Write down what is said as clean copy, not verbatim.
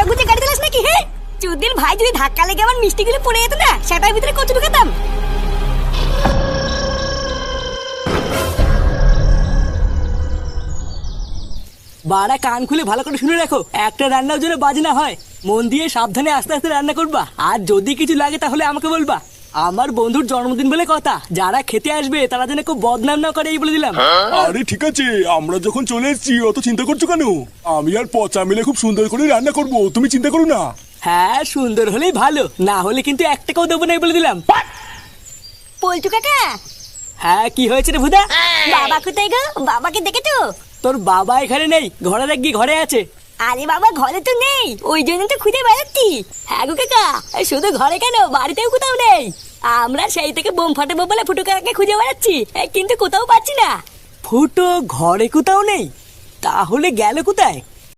Bag গুছে গাড়ি দিলাস নাকি? হ্যাঁ চুদির ভাই, যদি ধাক্কা লেগে আমার মিষ্টিগুলো পড়ে যেত না, সেটার ভিতরে কচু ঢুকাতাম। বাড়া কান খুলে ভালো করে শুনে রাখো, একটা রান্নার জন্য বাজ না হয়। মন দিয়ে সাবধানে আস্তে আস্তে রান্না করবা, আর যদি কিছু লাগে তাহলে আমাকে বলবা। আমার বন্ধুর জন্মদিন বলে কথা, যারা খেতে আসবে তারা যেন খুব বদনাম না করে, এই বলে দিলাম। আরে ঠিক আছে, আমরা যখন চলে এসেছি অত চিন্তা করছো কেন? আমি আর পচা মিলে খুব সুন্দর করে রান্না করব, তুমি চিন্তা করো না। হ্যাঁ সুন্দর হলেই ভালো, না হলে কিন্তু এক টাকাও দেবো না, এই বলে দিলাম। পল্টু কাকা। হ্যাঁ কি হয়েছে রে ভুদা? বাবা কোথায় গো? বাবাকে দেখেছো? তোর বাবা এখানে নেই, ঘরে দেখ গিয়ে ঘরে আছে। আরে বাবা ঘরে তো নেই, ওই জন্য তো খুঁজে বেড়াচ্ছি। হ্যাঁ গো কাকা, শুধু ঘরে কেন, বাড়িতেও কোথাও নেই। আমরা সেই থেকে বোম ফাটাবো বলে ফুটো কাকাকে খুঁজে বেড়াচ্ছি, কিন্তু কোথাও পাচ্ছি না। ফুটো ঘরে কোথাও নেই, তাহলে গেল কোথায়?